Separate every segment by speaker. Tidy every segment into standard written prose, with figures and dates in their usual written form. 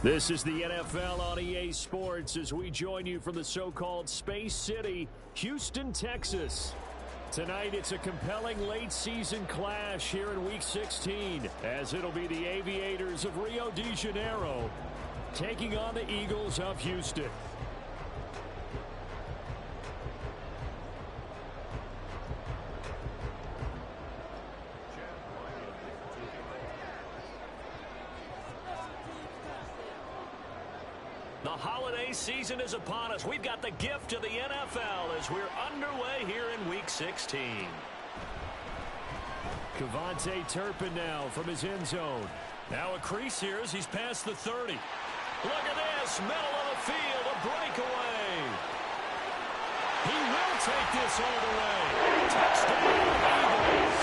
Speaker 1: This is the NFL on EA Sports as we join you from the so-called Space City, Houston, Texas. Tonight, it's a compelling late-season clash here in Week 16, as it'll be the Aviators of Rio de Janeiro taking on the Eagles of Houston. The holiday season is upon us. We've got the gift of the NFL as we're underway here in Week 16. Cavante Turpin now from his end zone. Now a crease here as he's past the 30. Look at this, middle of the field, a breakaway. He will take this all the way. Touchdown, Eagles.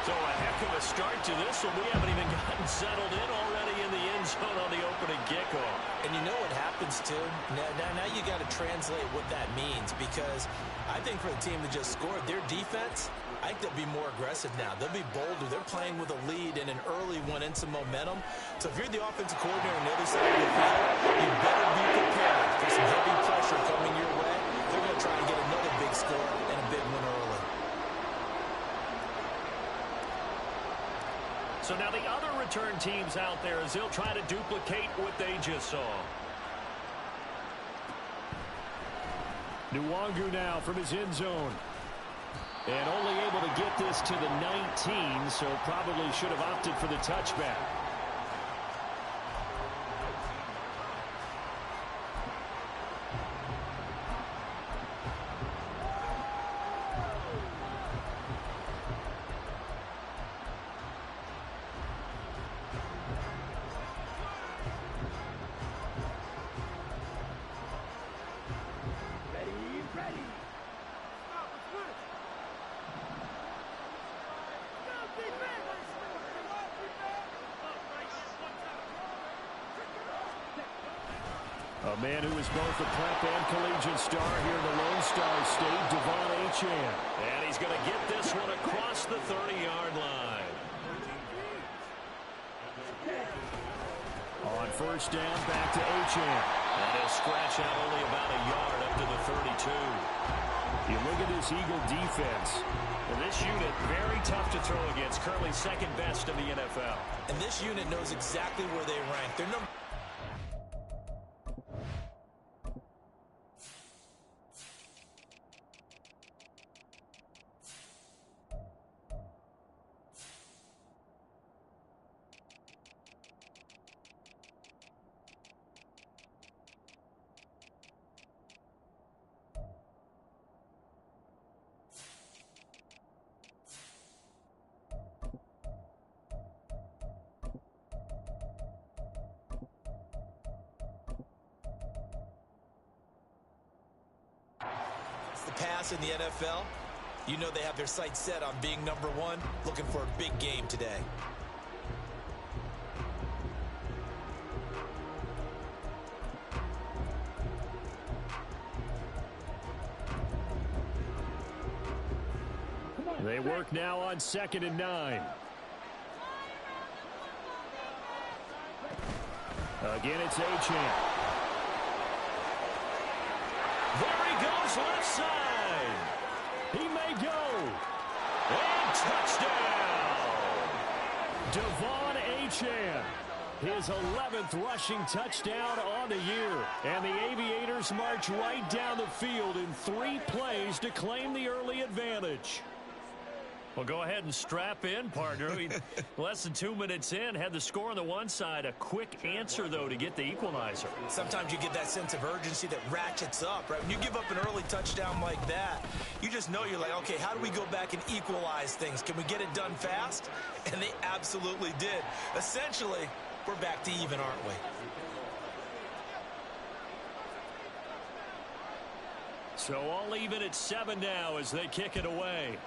Speaker 1: So a heck of a start to this one. We haven't even gotten settled in already in the end zone on the opening kickoff.
Speaker 2: And you know what happens, too? Now you got to translate what that means, because I think for the team that just scored, their defense, I think they'll be more aggressive now. They'll be bolder. They're playing with a lead and an early one and some momentum. So if you're the offensive coordinator on the other side of the field, you better be prepared for some heavy pressure coming your way. They're going to try and get another big score and a big one early.
Speaker 1: So now the other return teams out there as they'll try to duplicate what they just saw. Nwangu now from his end zone. And only able to get this to the 19, so probably should have opted for the touchback. A man who is both a prep and collegiate star here in the Lone Star State, Devon Achane. And he's going to get this one across the 30-yard line. On first down, back to Achane. And he'll scratch out only about a yard up to the 32. You look at this Eagle defense. Well, this unit, very tough to throw against. Currently second best in the NFL.
Speaker 2: And this unit knows exactly where they rank. They're number... pass in the NFL, you know they have their sights set on being number one, looking for a big game today.
Speaker 1: They work now on 2nd and 9. Again, it's Achane. There he goes, left side. He may go. And touchdown. Devon Achane. His 11th rushing touchdown on the year. And the Aviators march right down the field in 3 plays to claim the early advantage. Well, go ahead and strap in, partner. Less than 2 minutes in, had the score on the one side. A quick answer, though, to get the equalizer.
Speaker 2: Sometimes you get that sense of urgency that ratchets up, right? When you give up an early touchdown like that, you just know you're like, okay, how do we go back and equalize things? Can we get it done fast? And they absolutely did. Essentially, we're back to even, aren't we?
Speaker 1: So all even at 7 now as they kick it away.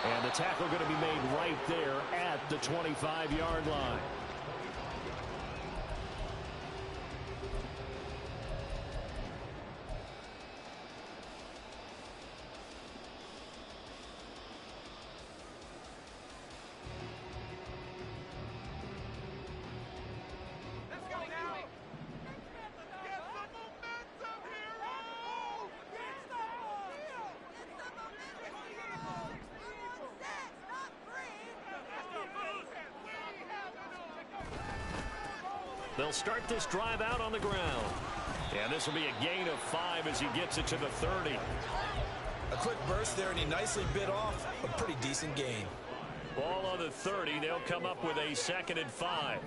Speaker 1: And the tackle going to be made right there at the 25-yard line. They'll start this drive out on the ground. And this will be a gain of 5 as he gets it to the 30.
Speaker 2: A quick burst there, and he nicely bit off a pretty decent gain.
Speaker 1: Ball on the 30. They'll come up with a 2nd and 5.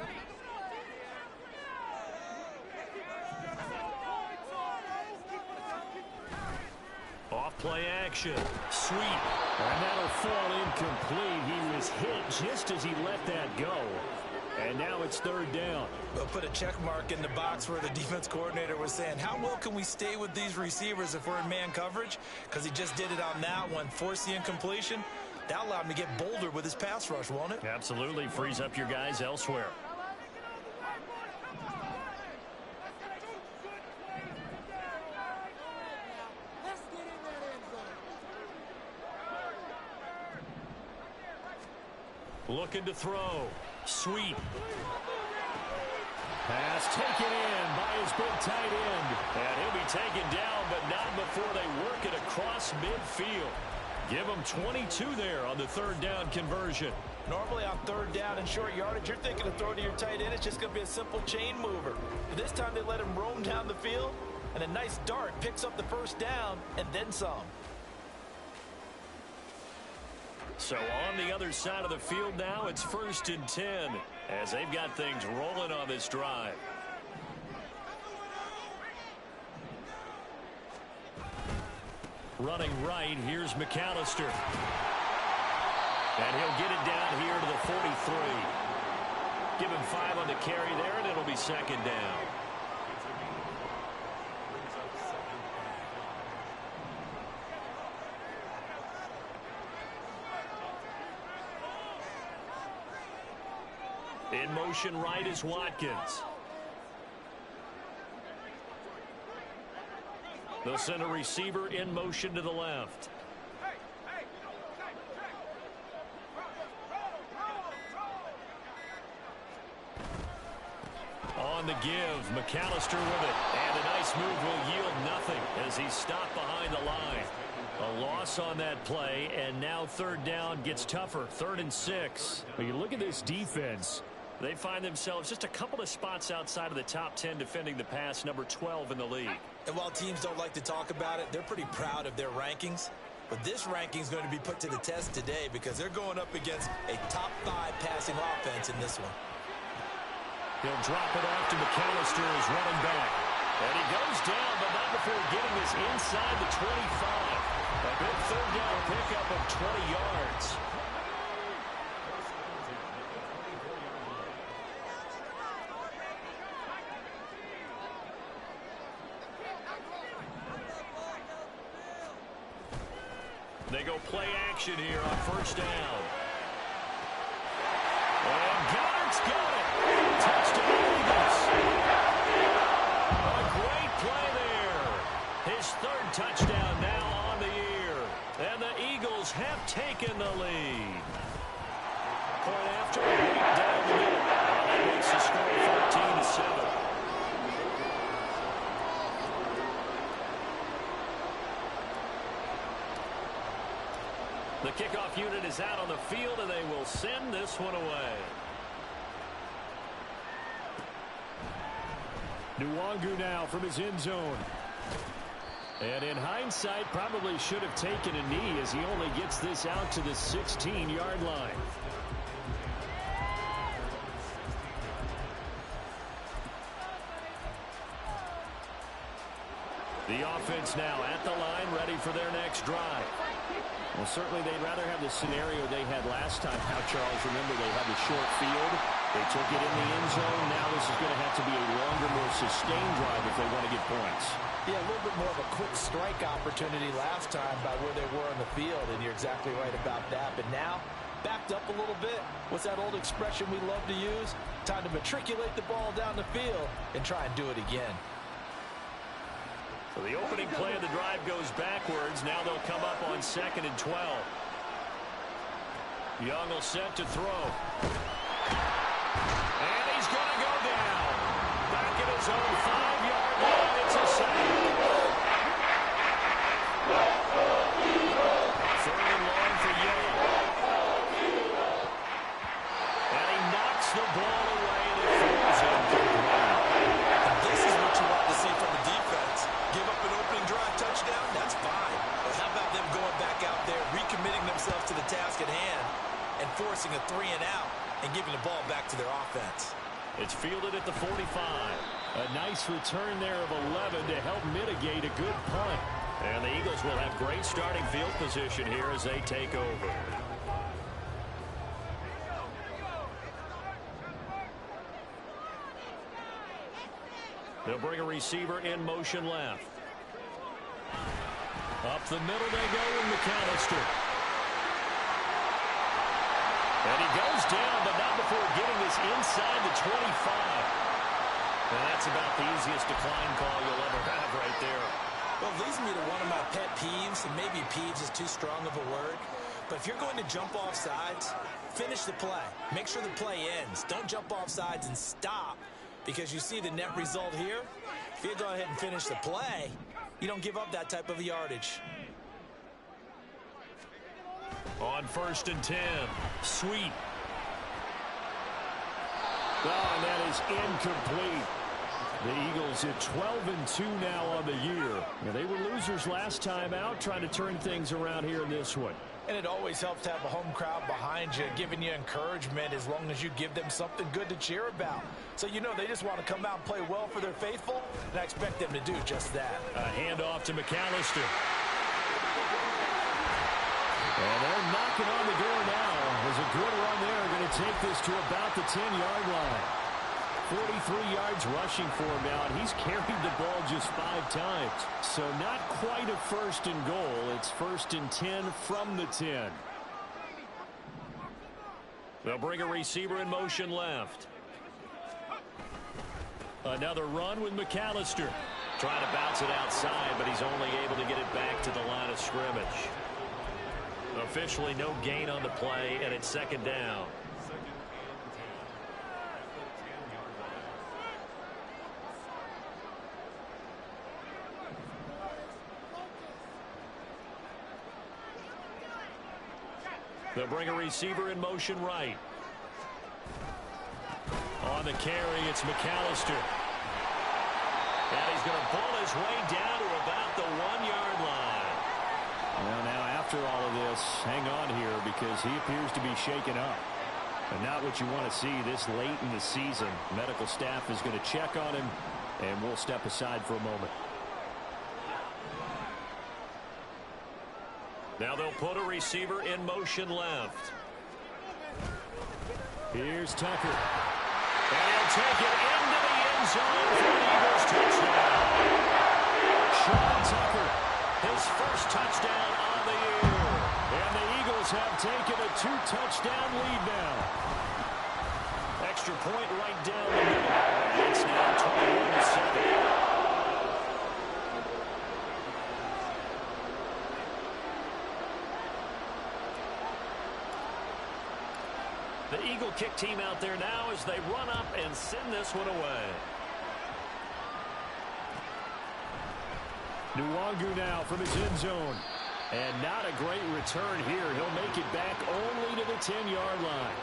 Speaker 1: Off play action. Sweep. And that'll fall incomplete. He was hit just as he let that go. And now it's 3rd down.
Speaker 2: We'll put a check mark in the box where the defense coordinator was saying, how well can we stay with these receivers if we're in man coverage? Because he just did it on that one, forced the incompletion. That allowed him to get bolder with his pass rush, won't it?
Speaker 1: Absolutely. Frees up your guys elsewhere. Looking to throw. Sweep. Pass taken in by his big tight end. And he'll be taken down, but not before they work it across midfield. Give him 22 there on the 3rd down conversion.
Speaker 2: Normally on 3rd down and short yardage, you're thinking of throwing to your tight end. It's just going to be a simple chain mover. But this time they let him roam down the field, and a nice dart picks up the 1st down and then some.
Speaker 1: So on the other side of the field now, it's 1st and 10 as they've got things rolling on this drive. Running right, here's McAllister. And he'll get it down here to the 43. Give him 5 on the carry there, and it'll be 2nd down. In motion right is Watkins. They'll send a receiver in motion to the left. On the give, McAllister with it. And a nice move will yield nothing as he's stopped behind the line. A loss on that play, and now 3rd down gets tougher. 3rd and 6. When you look at this defense, they find themselves just a couple of spots outside of the top 10 defending the pass, number 12 in the league.
Speaker 2: And while teams don't like to talk about it, they're pretty proud of their rankings. But this ranking is going to be put to the test today because they're going up against a top 5 passing offense in this one.
Speaker 1: He'll drop it off to McAllister as running back. And he goes down, but not before getting this inside the 25. A good 3rd down pickup of 20 yards. They go play action here on 1st down. And Goddard's got it. Touchdown Eagles. A great play there. His 3rd touchdown now on the year. And the Eagles have taken the lead. Point after, right down the middle. That makes the score 14-7. The kickoff unit is out on the field, and they will send this one away. Nwangu now from his end zone. And in hindsight, probably should have taken a knee as he only gets this out to the 16-yard line. The offense now at the line, ready for their next drive. Well, certainly they'd rather have the scenario they had last time. Now, Charles, remember they had the short field. They took it in the end zone. Now this is going to have to be a longer, more sustained drive if they want to get points.
Speaker 2: Yeah, a little bit more of a quick strike opportunity last time by where they were on the field, and you're exactly right about that. But now, backed up a little bit. What's that old expression we love to use? Time to matriculate the ball down the field and try and do it again.
Speaker 1: So the opening play of the drive goes backwards. Now they'll come up on 2nd and 12. Young will set to throw. And he's going to go down. Back at his own 5-yard line. It's a sack. 3rd and long for Young. And he knocks the ball away, and it falls incomplete. It's fielded at the 45. A nice return there of 11 to help mitigate a good punt. And the Eagles will have great starting field position here as they take over. They'll bring a receiver in motion left. Up the middle they go with McAllister. And he goes down, but not before getting this inside the 25. And that's about the easiest decline call you'll ever have right there.
Speaker 2: Well, it leads me to one of my pet peeves, and maybe peeves is too strong of a word. But if you're going to jump off sides, finish the play. Make sure the play ends. Don't jump off sides and stop. Because you see the net result here. If you go ahead and finish the play, you don't give up that type of yardage.
Speaker 1: On 1st and 10, Sweet. Oh, and that is incomplete. The Eagles at 12-2 now on the year. Now, they were losers last time out, trying to turn things around here in this one.
Speaker 3: And it always helps to have a home crowd behind you, giving you encouragement as long as you give them something good to cheer about. So you know they just want to come out and play well for their faithful, and I expect them to do just that.
Speaker 1: A handoff to McAllister. And they're knocking on the door now. There's a good run there. Going to take this to about the 10-yard line. 43 yards rushing for him now, and he's carried the ball just 5 times. So not quite a 1st and goal. It's 1st and 10 from the 10. They'll bring a receiver in motion left. Another run with McAllister. Trying to bounce it outside, but he's only able to get it back to the line of scrimmage. Officially no gain on the play, and it's 2nd down. They'll bring a receiver in motion right. On the carry, it's McAllister. And he's going to pull his way down to about the 1-yard line. Well, now after all of this, hang on here because he appears to be shaken up. And not what you want to see this late in the season. Medical staff is going to check on him, and we'll step aside for a moment. Now they'll put a receiver in motion left. Here's Tucker. And he'll take it into the end zone for an Eagles touchdown. Sean Tucker, his first touchdown on the year. And the Eagles have taken a 2-touchdown lead now. Extra point right down the middle. It's now 21-7. The Eagle kick team out there now as they run up and send this one away. Nwangu now from his end zone. And not a great return here. He'll make it back only to the 10-yard line.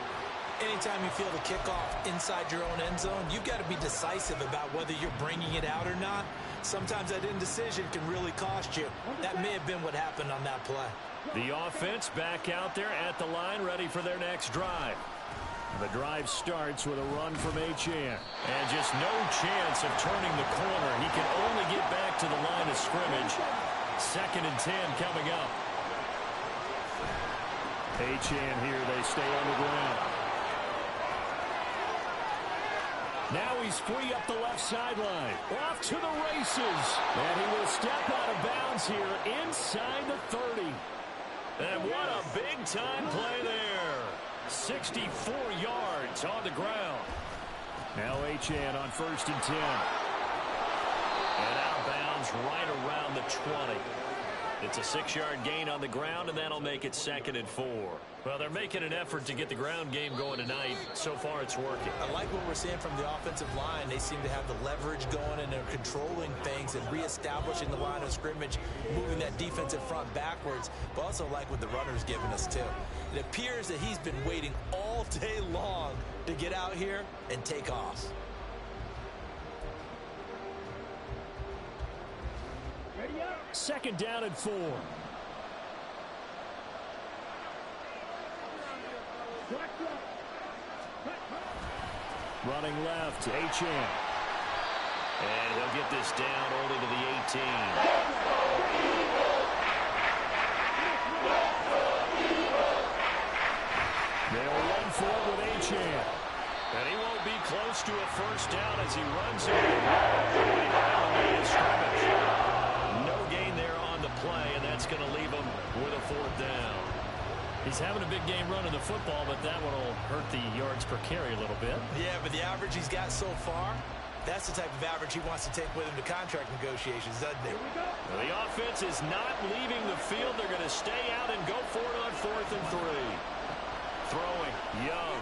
Speaker 2: Anytime you feel the kickoff inside your own end zone, you've got to be decisive about whether you're bringing it out or not. Sometimes that indecision can really cost you. That may have been what happened on that play.
Speaker 1: The offense back out there at the line, ready for their next drive. The drive starts with a run from Achane. And just no chance of turning the corner. He can only get back to the line of scrimmage. 2nd and 10 coming up. Achane here, they stay on the ground. Now he's free up the left sideline. Off to the races. And he will step out of bounds here inside the 30. And what a big-time play there. 64 yards on the ground. Now Achane on 1st and 10. And out of bounds right around the 20. It's a 6-yard gain on the ground, and that'll make it 2nd and 4. Well, they're making an effort to get the ground game going tonight. So far, it's working.
Speaker 2: I like what we're seeing from the offensive line. They seem to have the leverage going, and they're controlling things and reestablishing the line of scrimmage, moving that defensive front backwards, but also like what the runner's giving us, too. It appears that he's been waiting all day long to get out here and take off.
Speaker 1: Ready up. 2nd down and 4. Running left, Achane.
Speaker 4: And he'll get this down only to the 18.
Speaker 1: They'll run for it with Achane.
Speaker 4: And he won't be close to a first down as he runs it right around the line of scrimmage. No gain there on the play, and that's going to leave him with a fourth down.
Speaker 1: He's having a big game running the football, but that one will hurt the yards per carry a little bit.
Speaker 2: Yeah, but the average he's got so far, that's the type of average he wants to take with him to contract negotiations, doesn't it?
Speaker 4: Well, the offense is not leaving the field. They're going to stay out and go for it on 4th and 3. Throwing, Young.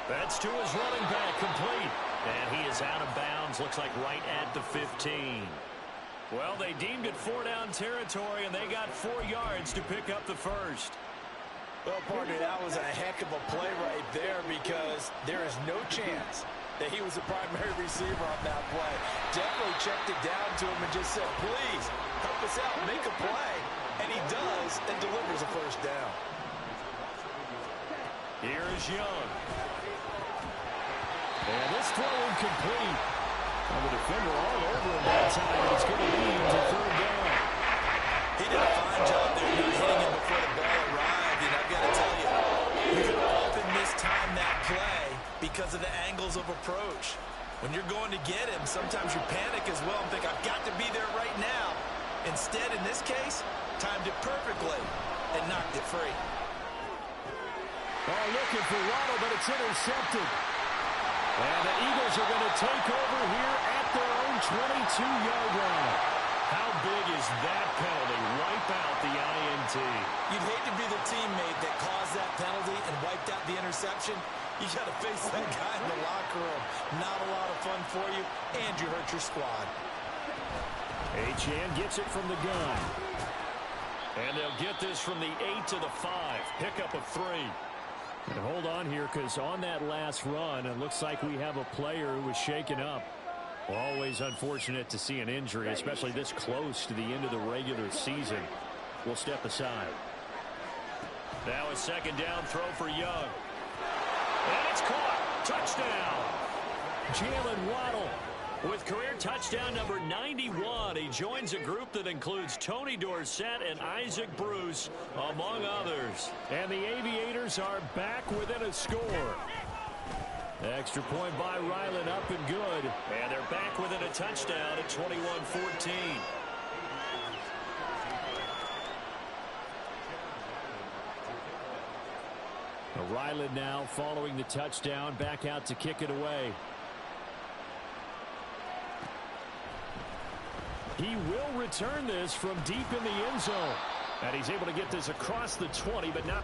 Speaker 4: That's to his running back, complete. And he is out of bounds, looks like right at the 15.
Speaker 1: Well, they deemed it 4-down territory, and they got 4 yards to pick up the first.
Speaker 3: Well, partner, that was a heck of a play right there because there is no chance that he was the primary receiver on that play. Definitely checked it down to him and just said, please, help us out, make a play. And he does and delivers a first down.
Speaker 1: Here is Young. And this throw incomplete. And the defender all over him that time. It's going to lead to 3rd down.
Speaker 2: He did a fine job there not hitting him before the ball arrived. And I've got to tell you, you can often mistime that play because of the angles of approach. When you're going to get him, sometimes you panic as well and think, I've got to be there right now. Instead, in this case, timed it perfectly and knocked it free.
Speaker 1: Oh, looking for Waddle, but it's intercepted. And the Eagles are going to take over here at their own 22-yard line. How big is that penalty? Wipe out the INT.
Speaker 2: You'd hate to be the teammate that caused that penalty and wiped out the interception. You got to face that guy in the locker room. Not a lot of fun for you, and you hurt your squad.
Speaker 1: Achane gets it from the gun. And they'll get this from the 8 to the 5. Pickup of 3. And hold on here, because on that last run, it looks like we have a player who was shaken up. Always unfortunate to see an injury, especially this close to the end of the regular season. We'll step aside.
Speaker 4: Now a 2nd down throw for Young. And it's caught. Touchdown.
Speaker 1: Jalen Waddle.
Speaker 4: With career touchdown number 91, he joins a group that includes Tony Dorsett and Isaac Bruce, among others.
Speaker 1: And the Aviators are back within a score. Extra point by Ryland, up and good.
Speaker 4: And they're back within a touchdown at 21-14.
Speaker 1: Ryland now following the touchdown, back out to kick it away. He will return this from deep in the end zone. And he's able to get this across the 20, but not.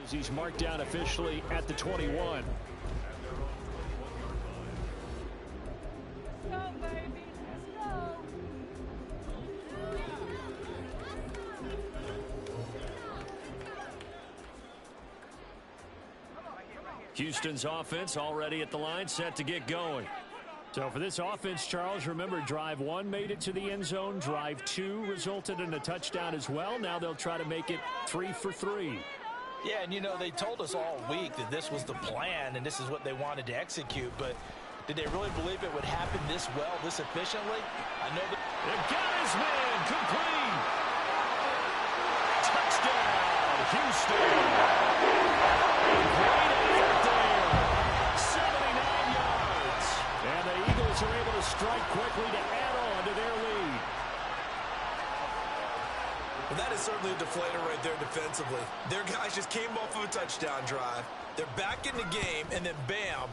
Speaker 1: As he's marked down officially at the 21.
Speaker 5: Let's go, baby. Let's go.
Speaker 1: Houston's offense already at the line, set to get going. So for this offense, Charles, remember, drive 1 made it to the end zone. Drive 2 resulted in a touchdown as well. Now they'll try to make it 3 for 3.
Speaker 3: Yeah, and you know, they told us all week that this was the plan and this is what they wanted to execute, but did they really believe it would happen this well, this efficiently? I know that.
Speaker 1: They've got his man, complete. Touchdown, Houston. Great effort there. 79 yards. And the Eagles are able to strike quickly to add on to their lead.
Speaker 2: Well, that is certainly a deflator right there defensively. Their guys just came off of a touchdown drive. They're back in the game, and then bam,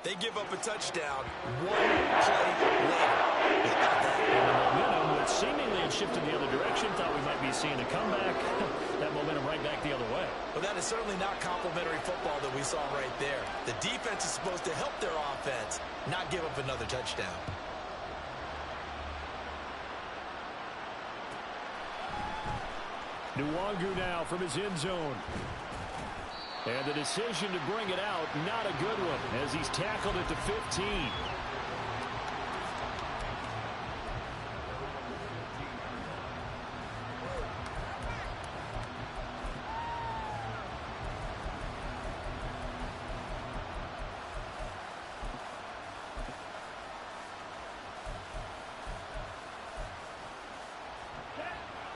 Speaker 2: they give up a touchdown 1 play later.
Speaker 1: And the momentum with seemingly had shifted the other direction. Thought we might be seeing a comeback. That momentum right back the other way.
Speaker 2: Well, that is certainly not complimentary football that we saw right there. The defense is supposed to help their offense, not give up another touchdown.
Speaker 1: Nwangu now from his end zone. And the decision to bring it out, not a good one, as he's tackled at the 15.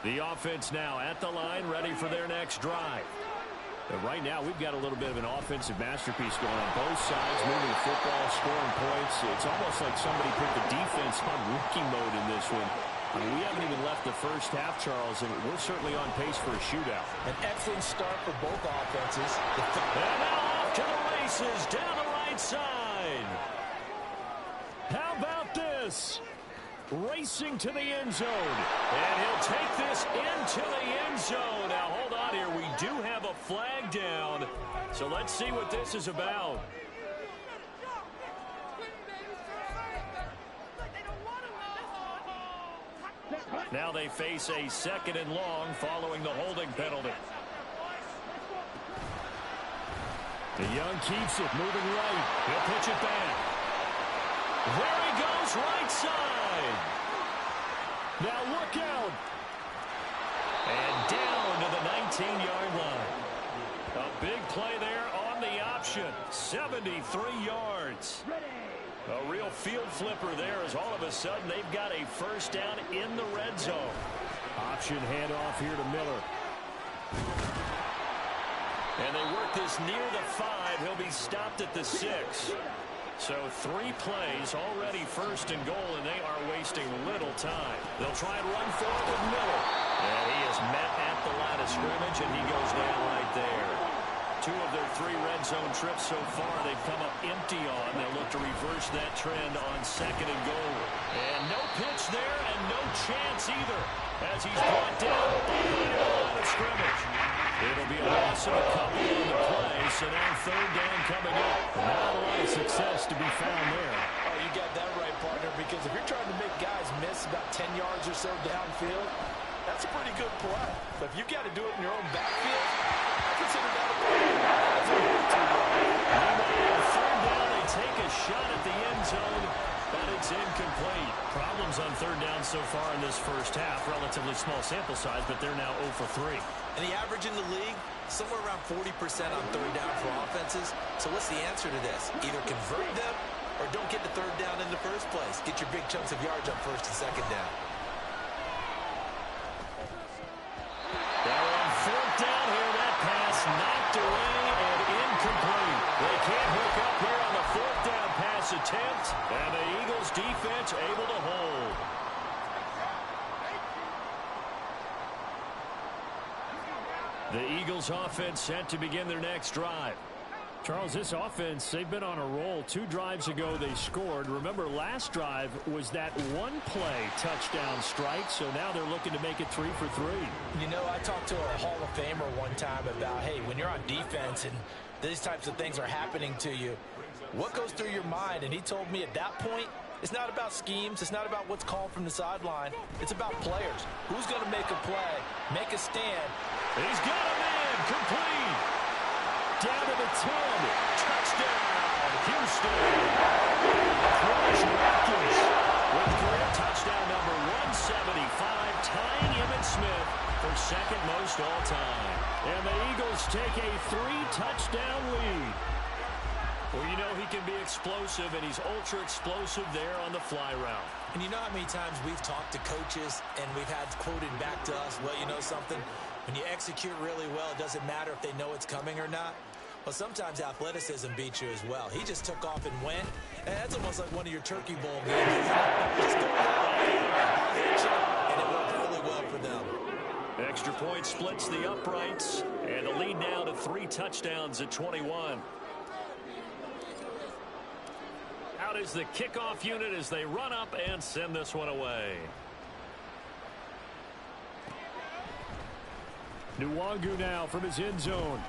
Speaker 1: The offense now at the line, ready for their next drive. And right now, we've got a little bit of an offensive masterpiece going on both sides, moving the football, scoring points. It's almost like somebody put the defense on rookie mode in this one. I mean, we haven't even left the first half, Charles, and we're certainly on pace for a shootout.
Speaker 3: An excellent start for both offenses.
Speaker 1: And now off to the races, down the right side. How about this? Racing to the end zone. And he'll take this into the end zone. Now, hold on here. We do have a flag down. So let's see what this is about. Now they face a 2nd and long following the holding penalty. The Young keeps it, moving right. He'll pitch it back. There he goes, right side. Now look out. And down to the 19-yard line. A big play there on the option. 73 yards. A real field flipper there as all of a sudden they've got a first down in the red zone. Option handoff here to Miller. And they work this near the 5. He'll be stopped at the 6. So 3 plays, already first and goal, and they are wasting little time. They'll try and run forward with Miller. And he is met at the line of scrimmage, and he goes down right there. 2 of their 3 red zone trips so far they've come up empty on. They'll look to reverse that trend on 2nd and goal. And no pitch there, and no chance either, as he's brought down behind the line of scrimmage. It'll be a loss of a couple on the play, so now 3rd down coming up. Not a lot of success to be found there.
Speaker 3: Oh, you got that right, partner, because if you're trying to make guys miss about 10 yards or so downfield, that's a pretty good play. But if you got to do it in your own backfield, I consider that a play.
Speaker 1: Meanwhile, 3rd down, they take a shot at the end zone, but it's incomplete. Problems on 3rd down so far in this first half. Relatively small sample size, but they're now 0 for 3.
Speaker 2: And the average in the league, somewhere around 40% on 3rd down for offenses. So what's the answer to this? Either convert them or don't get the 3rd down in the first place. Get your big chunks of yards on 1st and 2nd down.
Speaker 1: Now on 4th down here, that pass knocked away and incomplete. They can't hook up here on the 4th down pass attempt, and the Eagles defense able to hold. The Eagles offense set to begin their next drive. Charles, this offense, they've been on a roll. 2 drives ago they scored. Remember, last drive was that 1-play touchdown strike, so now they're looking to make it 3 for 3.
Speaker 3: You know, I talked to a Hall of Famer one time about, hey, when you're on defense and these types of things are happening to you, what goes through your mind? And he told me at that point, it's not about schemes. It's not about what's called from the sideline. It's about players. Who's going to make a play, make a stand?
Speaker 1: He's got a man, complete. Down to the 10. Touchdown, Houston. Chris Watkins with career touchdown number 175, tying Emmitt Smith for 2nd most all time. And the Eagles take a 3-touchdown lead. Well, you know he can be explosive, and he's ultra-explosive there on the fly route.
Speaker 2: And you know how many times we've talked to coaches and we've had quoted back to us, well, you know something? When you execute really well, it doesn't matter if they know it's coming or not. Well, sometimes athleticism beats you as well. He just took off and went, and that's almost like one of your Turkey Bowl games. Just go and it worked really well for them.
Speaker 1: Extra point splits the uprights, and the lead now to 3 touchdowns at 21. Out is the kickoff unit as they run up and send this one away. Nwangu now from his end zone.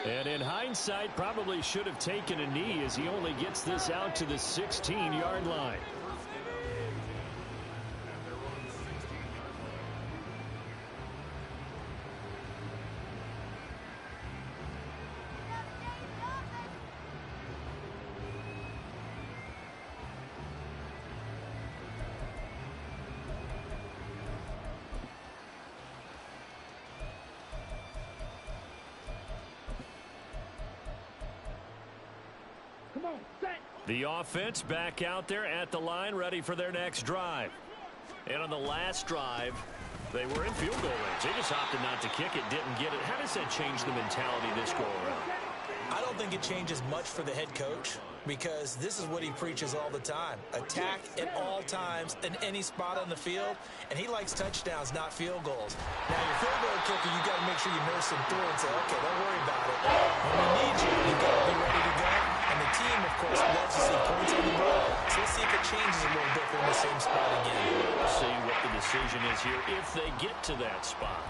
Speaker 1: And in hindsight, probably should have taken a knee as he only gets this out to the 16-yard line. The offense back out there at the line, ready for their next drive. And on the last drive, they were in field goal range. They just opted not to kick it, didn't get it. How does that change the mentality this go around?
Speaker 2: I don't think it changes much for the head coach because this is what he preaches all the time. Attack at all times in any spot on the field, and he likes touchdowns, not field goals. Now, your field goal kicker, you got to make sure you nurse him through and say, okay, don't worry about it. When we need you, you got to be ready to go. And the team, of course, loves to see points on the board, so let's see if it changes a little bit from the same spot again.
Speaker 1: We'll see what the decision is here if they get to that spot.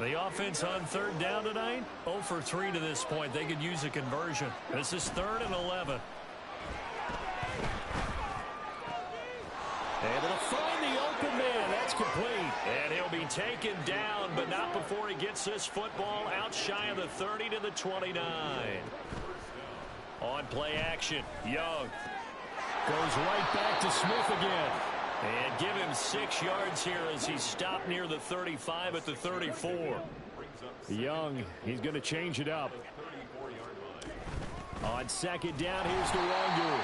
Speaker 1: The offense on third down tonight, 0 for 3 to this point. They could use a conversion. This is 3rd and 11. And it'll find the open man. That's complete. And he'll be taken down, but not before he gets this football out shy of the 30 to the 29. On play action, Young goes right back to Smith again. And give him 6 yards here as he's stopped near the 35 at the 34. Young, he's going to change it up. On second down, here's Nwangu.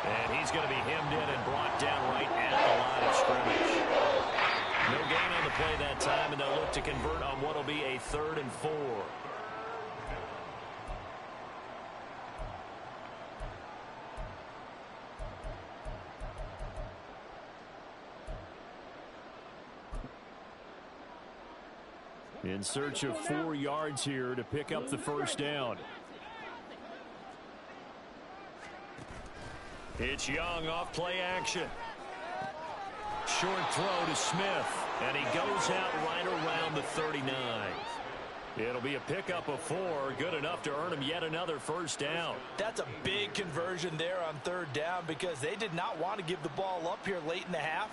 Speaker 1: And he's going to be hemmed in and brought down right at the line of scrimmage. No gain on the play that time, and they'll look to convert on what will be a 3rd and 4. In search of 4 yards here to pick up the first down. It's Young off play action. Short throw to Smith, and he goes out right around the 39. It'll be a pickup of 4, good enough to earn him yet another first down.
Speaker 2: That's a big conversion there on 3rd down because they did not want to give the ball up here late in the half.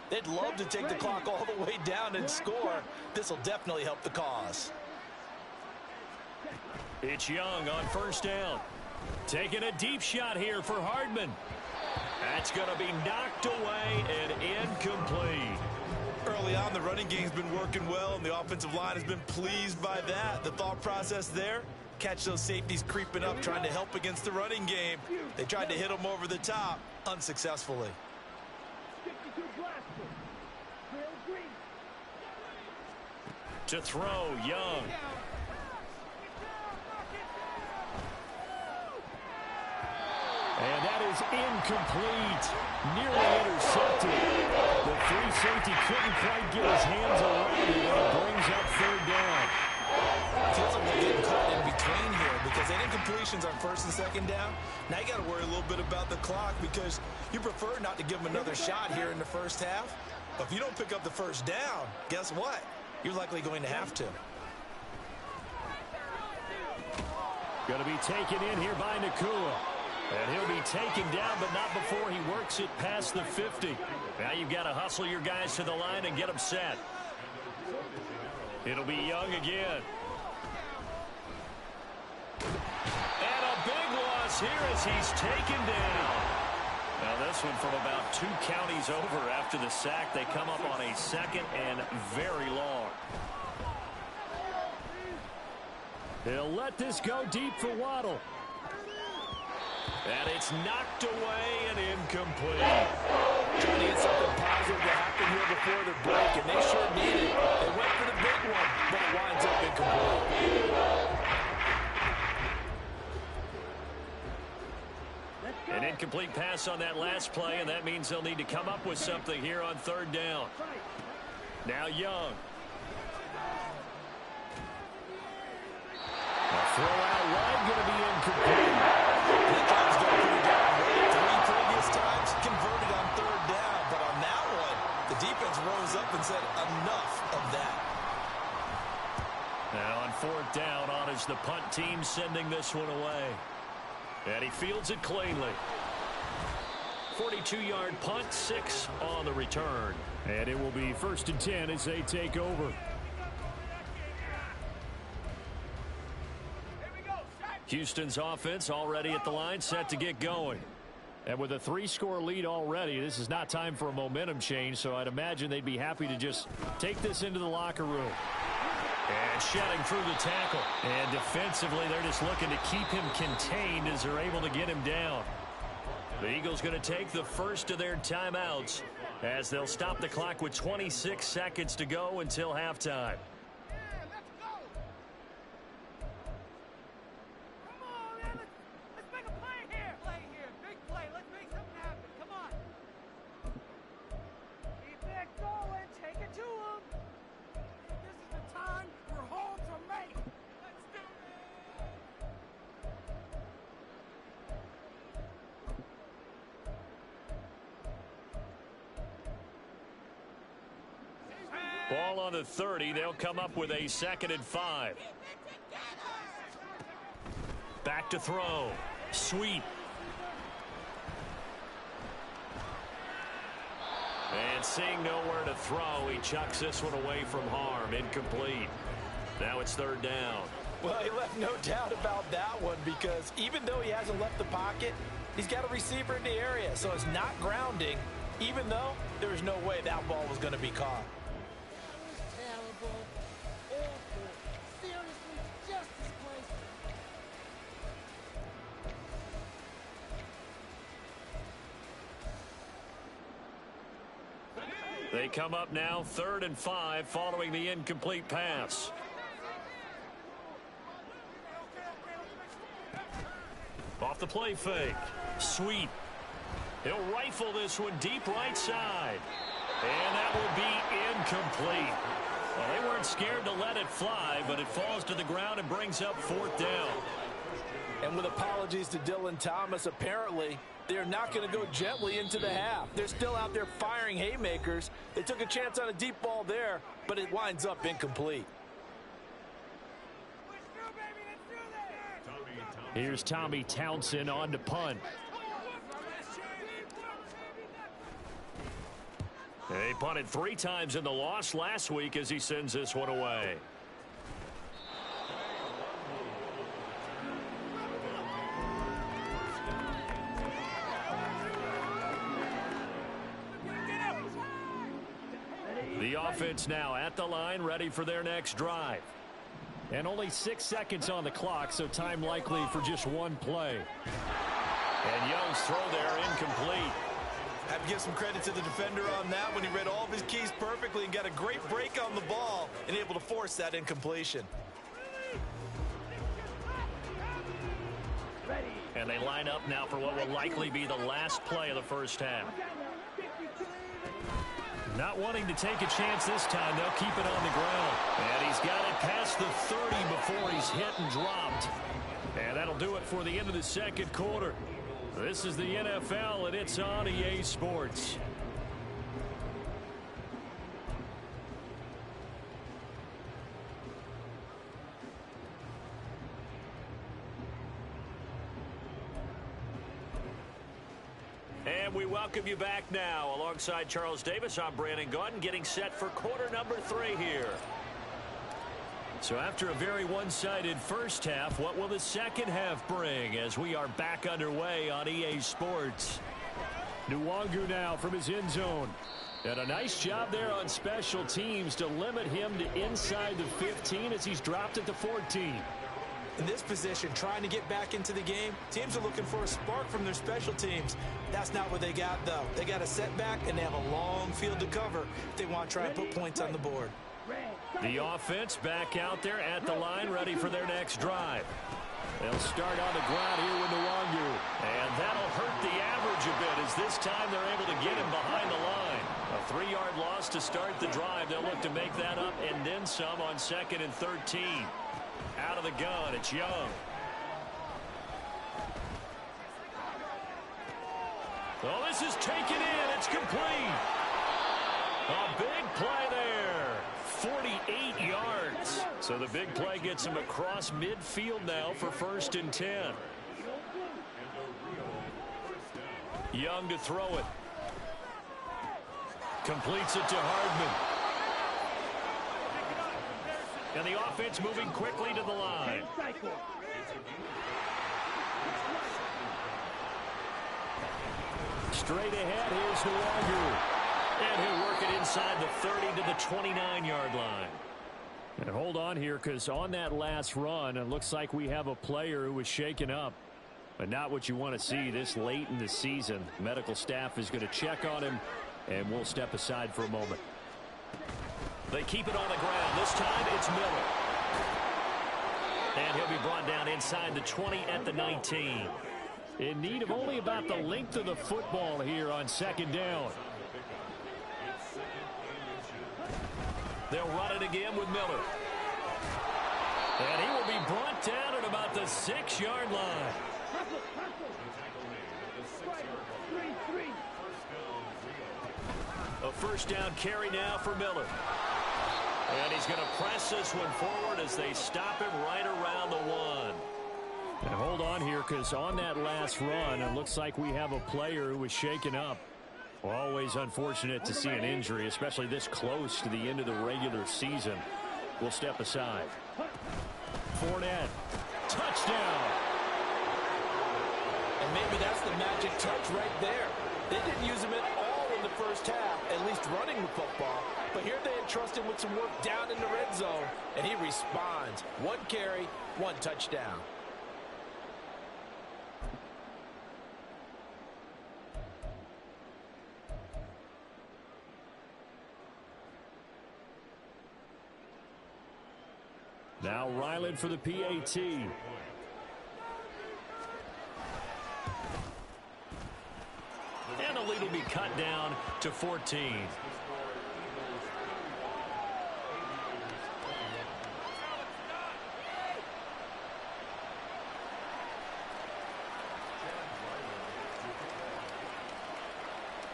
Speaker 2: They'd love to take the clock all the way down and score. This will definitely help the cause.
Speaker 1: It's Young on first down. Taking a deep shot here for Hardman. That's going to be knocked away and incomplete.
Speaker 3: Early on, the running game's been working well, and the offensive line has been pleased by that. The thought process there, catch those safeties creeping up, trying to help against the running game. They tried to hit them over the top, unsuccessfully.
Speaker 1: To throw, Young. And that is incomplete. Nearly intercepted. The free safety couldn't quite get his hands around it, and it brings up 3rd down.
Speaker 2: Feels like they're getting caught in between here because they did incompletions on 1st and 2nd down. Now you got to worry a little bit about the clock because you prefer not to give them another shot here in the first half. But if you don't pick up the first down, guess what? You're likely going to have to.
Speaker 1: Going to be taken in here by Nakua. And he'll be taken down, but not before he works it past the 50. Now you've got to hustle your guys to the line and get them set. It'll be Young again. And a big loss here as he's taken down. Now this one from about 2 counties over after the sack. They come up on a 2nd and very long. They'll let this go deep for Waddle. And it's knocked away and incomplete.
Speaker 3: Trying to get something positive to happen here before the break, and they sure need it. They went for the big one, but it winds up incomplete.
Speaker 1: An incomplete pass on that last play, and that means they'll need to come up with something here on 3rd down. Now Young. Throw out wide, going to be incomplete.
Speaker 2: That drive's going pretty darn well. 3 previous times converted on 3rd down, but on that one, the defense rose up and said enough of that.
Speaker 1: Now on 4th down, on is the punt team sending this one away. And he fields it cleanly. 42-yard punt, 6 on the return. And it will be 1st and 10 as they take over. Houston's offense already at the line, set to get going. And with a 3-score lead already, this is not time for a momentum change, so I'd imagine they'd be happy to just take this into the locker room. And shedding through the tackle. And defensively, they're just looking to keep him contained as they're able to get him down. The Eagles going to take the first of their timeouts as they'll stop the clock with 26 seconds to go until halftime. Ball on the 30. They'll come up with a 2nd and 5. Back to throw. Sweep. And seeing nowhere to throw, he chucks this one away from harm. Incomplete. Now it's 3rd down.
Speaker 3: Well, he left no doubt about that one because even though he hasn't left the pocket, he's got a receiver in the area, so it's not grounding, even though there was no way that ball was going to be caught.
Speaker 1: They come up now 3rd and 5 following the incomplete pass. Off the play fake. Sweep. He'll rifle this one deep right side. And that will be incomplete. Well, they weren't scared to let it fly, but it falls to the ground and brings up 4th down.
Speaker 3: And with apologies to Dylan Thomas, apparently they're not going to go gently into the half. They're still out there firing haymakers. They took a chance on a deep ball there, but it winds up incomplete.
Speaker 1: Here's Tommy Townsend on to punt. They punted 3 times in the loss last week as he sends this one away. The offense now at the line, ready for their next drive. And only 6 seconds on the clock, so time likely for just one play. And Young's throw there incomplete.
Speaker 2: I have to give some credit to the defender on that when he read all of his keys perfectly and got a great break on the ball and able to force that incompletion.
Speaker 1: And they line up now for what will likely be the last play of the first half. Not wanting to take a chance this time, they'll keep it on the ground. And he's got it past the 30 before he's hit and dropped. And that'll do it for the end of the second quarter. This is the NFL, and it's on EA Sports. And we welcome you back now. Alongside Charles Davis, I'm Brandon Gaudin, getting set for quarter number 3 here. So after a very one-sided first half, what will the second half bring as we are back underway on EA Sports? Nwangu now from his end zone. And a nice job there on special teams to limit him to inside the 15 as he's dropped at the 14.
Speaker 2: In this position, trying to get back into the game, teams are looking for a spark from their special teams. That's not what they got, though. They got a setback, and they have a long field to cover if they want to try and put points on the board.
Speaker 1: The offense back out there at the line, ready for their next drive. They'll start on the ground here with Nwangu. And that'll hurt the average a bit as this time they're able to get him behind the line. A 3-yard loss to start the drive. They'll look to make that up and then some on 2nd and 13.
Speaker 4: Out of the gun, it's Young. Oh, this is taken in. It's complete. A big play there. 48 yards. So the big play gets him across midfield now for 1st and 10. Young to throw it. Completes it to Hardman. And the offense moving quickly to the line. Straight ahead, here's Nwogu. And he'll work it inside the 30 to the 29-yard line. And hold on here, because on that last run, it looks like we have a player who was shaken up. But not what you want to see this late in the season. Medical staff is going to check on him, and we'll step aside for a moment. They keep it on the ground. This time it's Miller. And he'll be brought down inside the 20 at the 19. In need of only about the length of the football here on 2nd down. They'll run it again with Miller. And he will be brought down at about the 6-yard line. A 1st down carry now for Miller. And he's going to press this one forward as they stop him right around the 1. And hold on here, because on that last run, it looks like we have a player who was shaken up. Always unfortunate to see an injury, especially this close to the end of the regular season. We'll step aside. Fournette, touchdown.
Speaker 3: And maybe that's the magic touch right there. They didn't use him at all in the first half, at least running the football. But here they entrust him with some work down in the red zone, and he responds. 1 carry, 1 touchdown.
Speaker 4: Now Ryland for the PAT. And the lead will be cut down to 14.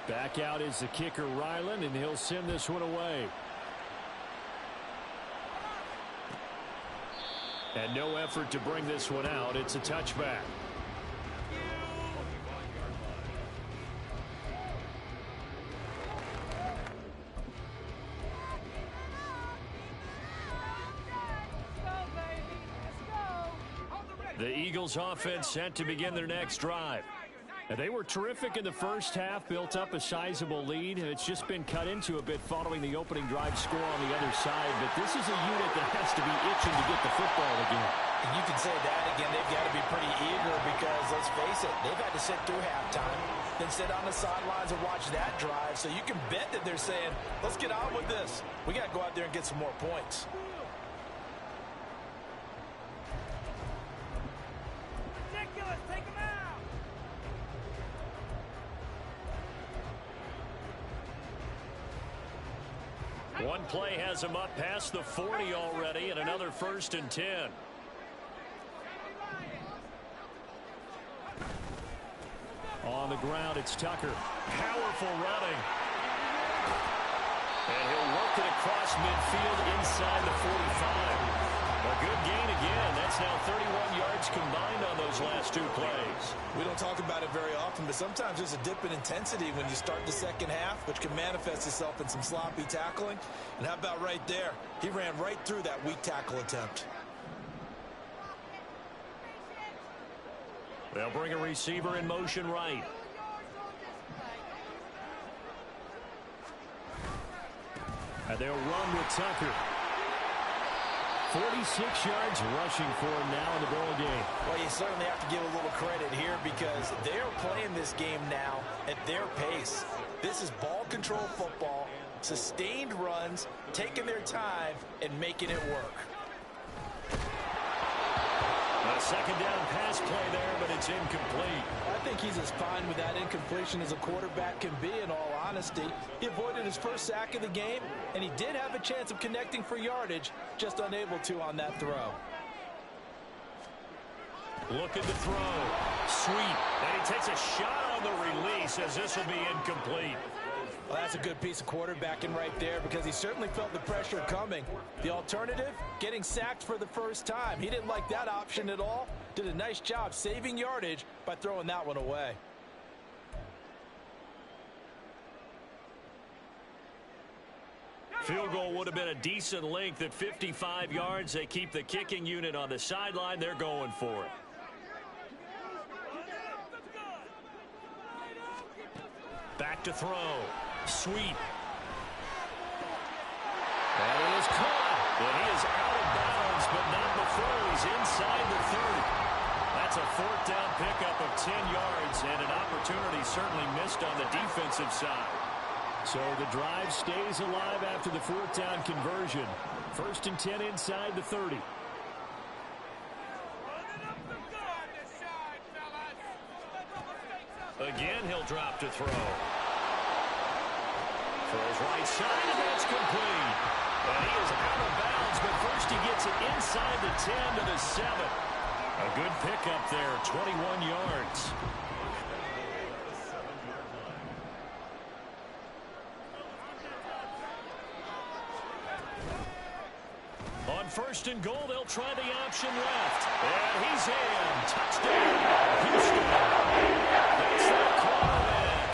Speaker 4: Back out is the kicker, Ryland, and he'll send this one away. And no effort to bring this one out. It's a touchback. The Eagles offense set to begin their next drive. And they were terrific in the first half, built up a sizable lead, and it's just been cut into a bit following the opening drive score on the other side. But this is a unit that has to be itching to get the football again.
Speaker 3: And you can say that again. They've got to be pretty eager because, let's face it, they've had to sit through halftime, then sit on the sidelines and watch that drive. So you can bet that they're saying, let's get on with this. We got to go out there and get some more points.
Speaker 5: Ridiculous. Take him out.
Speaker 4: One play has him up past the 40 already, and another 1st and 10. On the ground, it's Tucker. Powerful running. And he'll work it across midfield inside the 45. A good gain again. That's now 31 yards combined on those last 2 plays.
Speaker 3: We don't talk about it very often, but sometimes there's a dip in intensity when you start the second half, which can manifest itself in some sloppy tackling. And how about right there? He ran right through that weak tackle attempt.
Speaker 4: They'll bring a receiver in motion right. And they'll run with Tucker. 46 yards rushing for him now in the ball game.
Speaker 3: Well, you certainly have to give a little credit here because they're playing this game now at their pace. This is ball control football, sustained runs, taking their time, and making it work.
Speaker 4: A 2nd down pass play there, but it's incomplete.
Speaker 3: I think he's as fine with that incompletion as a quarterback can be, in all honesty. He avoided his first sack of the game, and he did have a chance of connecting for yardage, just unable to on that throw.
Speaker 4: Looking to throw. Sweet. And he takes a shot on the release as this will be incomplete.
Speaker 3: Well, that's a good piece of quarterbacking right there because he certainly felt the pressure coming. The alternative, getting sacked for the first time. He didn't like that option at all. Did a nice job saving yardage by throwing that one away.
Speaker 4: Field goal would have been a decent length at 55 yards. They keep the kicking unit on the sideline. They're going for it. Back to throw. Sweet. And it is caught. And he is out of bounds, but not before he's inside the 30. That's a fourth down pickup of 10 yards, and an opportunity certainly missed on the defensive side. So the drive stays alive after the fourth down conversion. 1st and 10 inside the 30. Again, he'll drop to throw. Throws right side, and that's complete. And he is out of bounds, but first he gets it inside the 10 to the 7. A good pickup there, 21 yards. On 1st and goal, they'll try the option left. And he's in. Touchdown, Houston. That's their quarterback,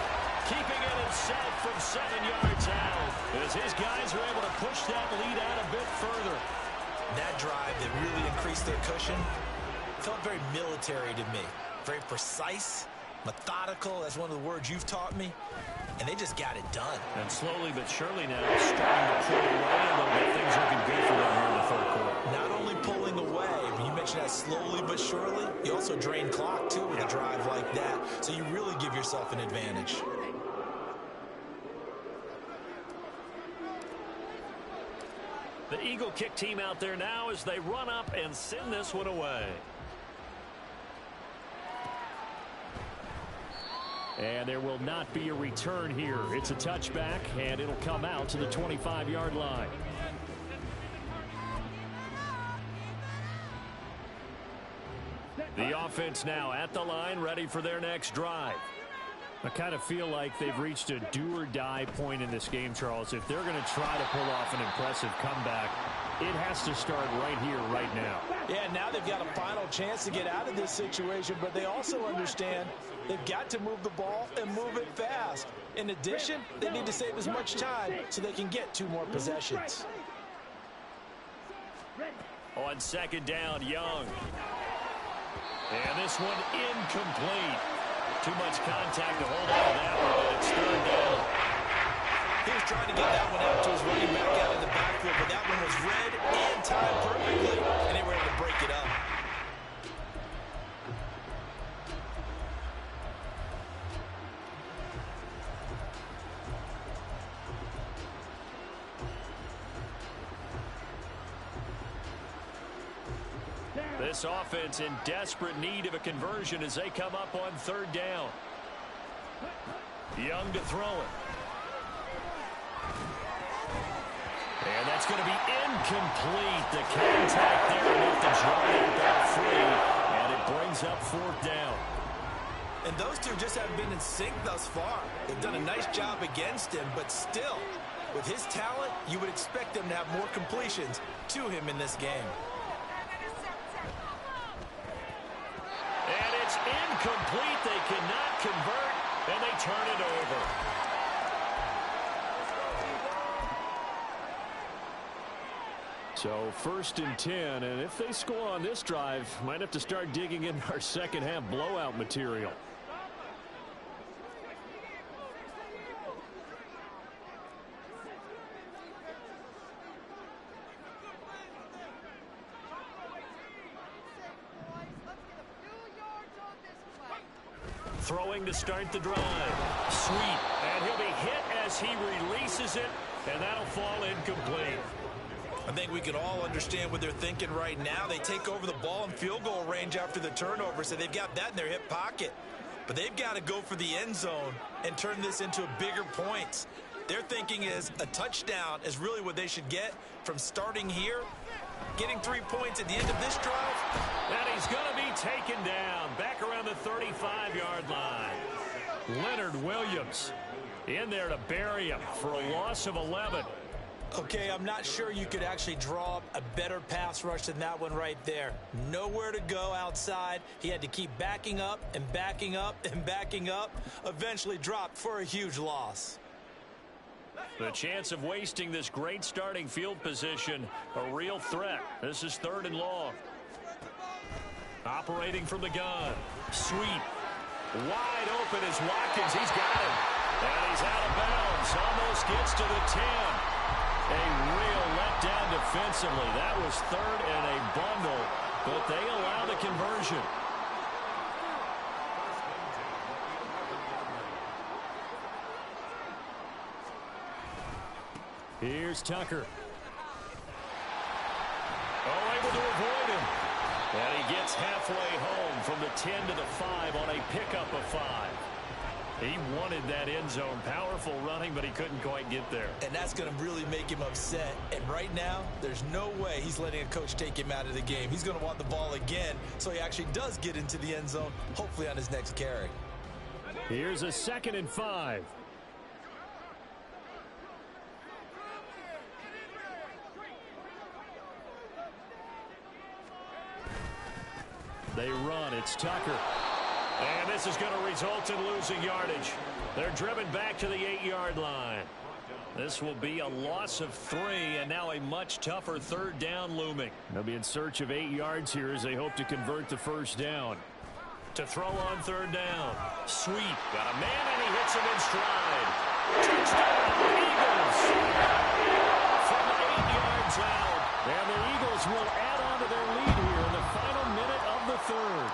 Speaker 4: keeping it himself from 7 yards out, as his guys are able to push that lead out a bit further.
Speaker 2: That drive that really increased their cushion felt very military to me. Very precise, methodical. That's one of the words you've taught me. And they just got it done.
Speaker 4: And slowly but surely now starting to pull away a little bit. Things looking good for them here in the third quarter.
Speaker 2: Not only pulling away, but you mentioned that slowly but surely, you also drain clock, too, with a drive like that. So you really give yourself an advantage.
Speaker 4: The Eagle kick team out there now as they run up and send this one away. And there will not be a return here. It's a touchback, and it'll come out to the 25-yard line. The offense now at the line, ready for their next drive. I kind of feel like they've reached a do-or-die point in this game, Charles. If they're going to try to pull off an impressive comeback, it has to start right here, right now.
Speaker 3: Yeah, now they've got a final chance to get out of this situation, but they also understand they've got to move the ball and move it fast. In addition, they need to save as much time so they can get 2 more possessions.
Speaker 4: On 2nd down, Young. And this one incomplete. Too much contact to hold on to that one, but it's 3rd down.
Speaker 2: He was trying to get that one out to his running back out in the backfield, but that one was read and timed perfectly, and they were able to break it up.
Speaker 4: This offense in desperate need of a conversion as they come up on 3rd down. Young to throw it. And that's going to be incomplete. The contact there enough to draw that ball free, and it brings up 4th down.
Speaker 2: And those two just haven't been in sync thus far. They've done a nice job against him, but still, with his talent, you would expect them to have more completions to him in this game.
Speaker 4: And it's incomplete. They cannot convert, and they turn it over. So 1st and 10, and if they score on this drive, might have to start digging in our second half blowout material. Throwing to start the drive. Sweet. And he'll be hit as he releases it, and that'll fall incomplete.
Speaker 2: I think we can all understand what they're thinking right now. They take over the ball in field goal range after the turnover, so they've got that in their hip pocket. But they've got to go for the end zone and turn this into bigger points. Their thinking is a touchdown is really what they should get from starting here Getting 3 points at the end of this drive.
Speaker 1: And he's going to be taken down back around the 35-yard line. Leonard Williams in there to bury him for a loss of 11.
Speaker 2: Okay, I'm not sure you could actually draw up a better pass rush than that one right there. Nowhere to go outside. He had to keep backing up and backing up and backing up. Eventually dropped for a huge loss.
Speaker 1: The chance of wasting this great starting field position, a real threat. This is 3rd and long. Operating from the gun. Sweep. Wide open is Watkins. He's got him. And he's out of bounds. Almost gets to the 10. A real letdown defensively. That was 3rd and a bundle, but they allow the conversion. Here's Tucker. Oh, able to avoid him. And he gets halfway home from the 10 to the 5 on a pickup of 5. He wanted that end zone. Powerful running, but he couldn't quite get there.
Speaker 2: And that's going to really make him upset. And right now, there's no way he's letting a coach take him out of the game. He's going to want the ball again, so he actually does get into the end zone, hopefully on his next carry.
Speaker 1: Here's a 2nd and 5. They run. It's Tucker. And this is going to result in losing yardage. They're driven back to the 8-yard line. This will be a loss of 3, and now a much tougher 3rd down looming. They'll be in search of 8 yards here as they hope to convert the 1st down. To throw on 3rd down. Sweep. Got a man, and he hits him in stride. Touchdown, Eagles. From 8 yards out. And the Eagles will add on to their lead here in the final minute of the 3rd.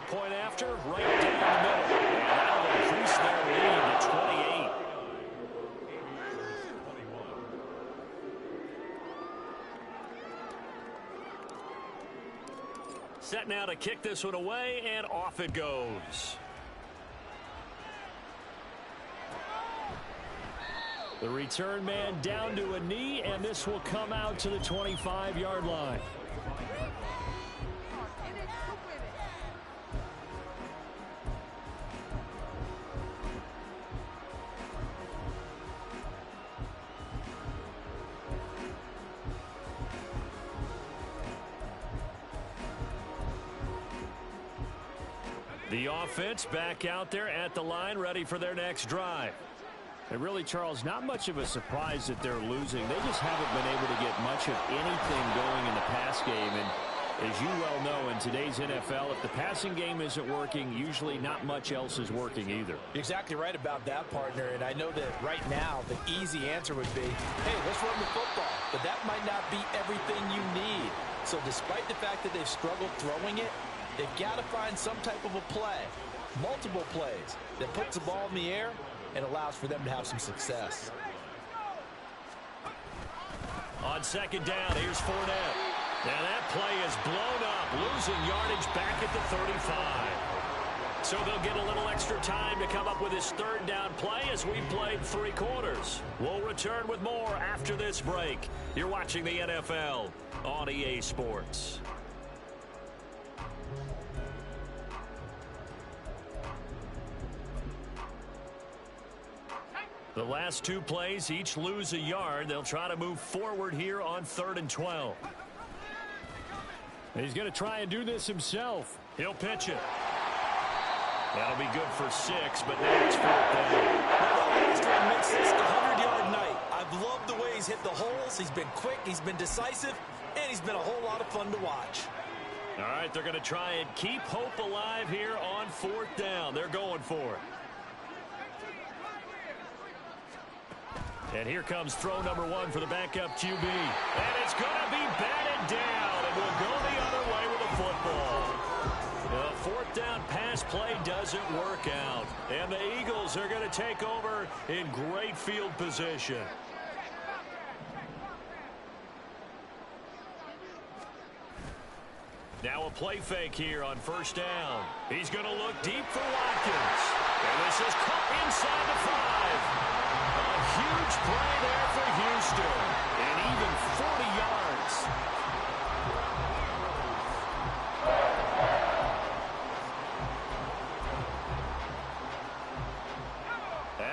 Speaker 1: Point after, right down the middle. And that'll increase their lead to 28. Set now to kick this one away, and off it goes. The return man down to a knee, and this will come out to the 25-yard line. The offense back out there at the line, ready for their next drive. And really, Charles, not much of a surprise that they're losing. They just haven't been able to get much of anything going in the pass game. And as you well know, in today's NFL, if the passing game isn't working, usually not much else is working either.
Speaker 2: You're exactly right about that, partner. And I know that right now the easy answer would be, hey, let's run the football. But that might not be everything you need. So despite the fact that they've struggled throwing it, they've got to find some type of a play, multiple plays, that puts the ball in the air and allows for them to have some success.
Speaker 1: On 2nd down, here's Fournette. Now that play is blown up, losing yardage back at the 35. So they'll get a little extra time to come up with his 3rd down play as we played 3 quarters. We'll return with more after this break. You're watching the NFL on EA Sports. The last 2 plays each lose a yard. They'll try to move forward here on 3rd and 12. He's going to try and do this himself. He'll pitch it. That'll be good for 6, but now it's 4th down.
Speaker 2: Last one makes this a 100-yard night. I've loved the way he's hit the holes. He's been quick, he's been decisive, and he's been a whole lot of fun to watch.
Speaker 1: All right, they're going to try and keep hope alive here on 4th down. They're going for it. And here comes throw number 1 for the backup QB. And it's going to be batted down, and we'll go the other way with the football. The 4th down pass play doesn't work out. And the Eagles are going to take over in great field position. Now a play fake here on 1st down. He's going to look deep for Watkins. And this is caught inside the 5. A huge play there for Houston. And even 40 yards.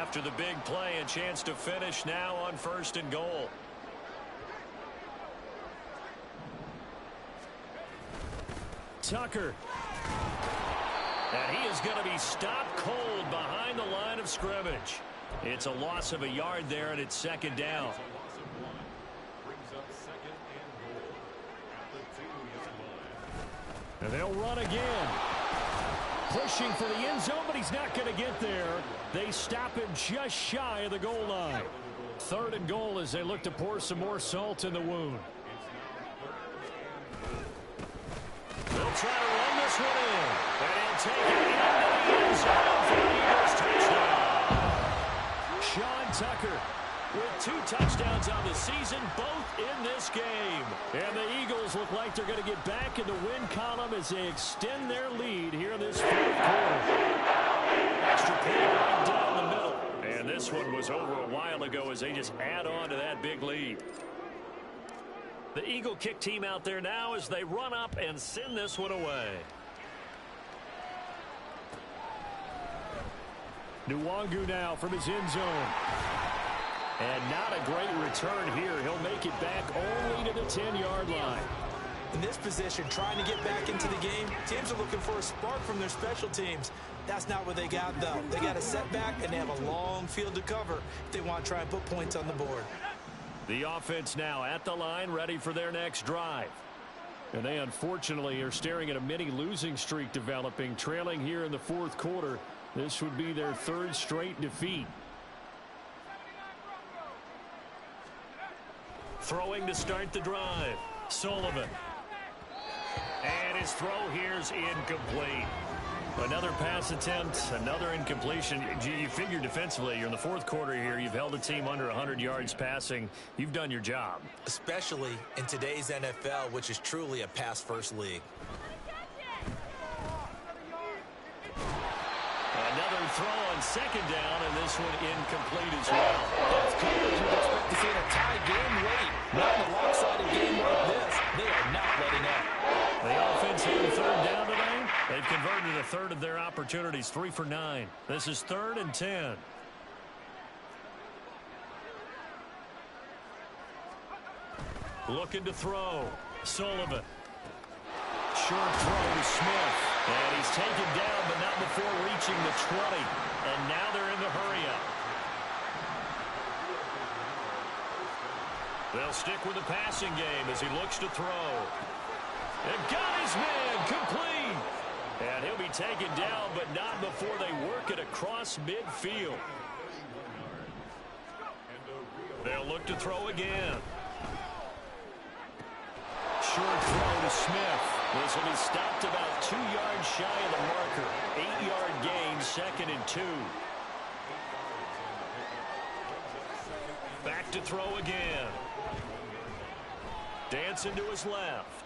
Speaker 1: After the big play, a chance to finish now on 1st and goal. Tucker. And he is going to be stopped cold behind the line of scrimmage. It's a loss of a yard there, and it's 2nd down. And they'll run again. Pushing for the end zone, but he's not going to get there. They stop him just shy of the goal line. 3rd and goal as they look to pour some more salt in the wound. They'll try to run this one in. And he'll take it into the end zone for the Eagles touchdown. Sean Tucker with 2 touchdowns on the season, both in this game. And the Eagles look like they're going to get back in the win column as they extend their lead here in this 4th quarter. Extra point right down the middle. And this one was over a while ago as they just add on to that big lead. The Eagle kick team out there now as they run up and send this one away. Nwangu now from his end zone. And not a great return here. He'll make it back only to the 10-yard line.
Speaker 2: In this position, trying to get back into the game, teams are looking for a spark from their special teams. That's not what they got, though. They got a setback, and they have a long field to cover if they want to try and put points on the board.
Speaker 1: The offense now at the line, ready for their next drive. And they unfortunately are staring at a mini losing streak developing, trailing here in the 4th quarter. This would be their 3rd straight defeat. Throwing to start the drive. Sullivan. And his throw here is incomplete. Another pass attempt, another incompletion. You figure defensively, you're in the 4th quarter here. You've held a team under 100 yards passing. You've done your job.
Speaker 2: Especially in today's NFL, which is truly a pass-first league.
Speaker 1: Another throw on 2nd down, and this one incomplete as well.
Speaker 3: Both coaches would expect to see a tie game late. Not in a lopsided game like this. They are not letting up.
Speaker 1: The offense on 3rd down today. They've converted a 1/3 of their opportunities, 3 for 9. This is 3rd and 10. Looking to throw. Sullivan. Short throw to Smith. And he's taken down, but not before reaching the 20. And now they're in the hurry-up. They'll stick with the passing game as he looks to throw. And got his man complete. And he'll be taken down, but not before they work it across midfield. They'll look to throw again. Short throw to Smith. This will be stopped about 2 yards shy of the marker. 8-yard gain, 2nd and 2. Back to throw again. Dancing to his left.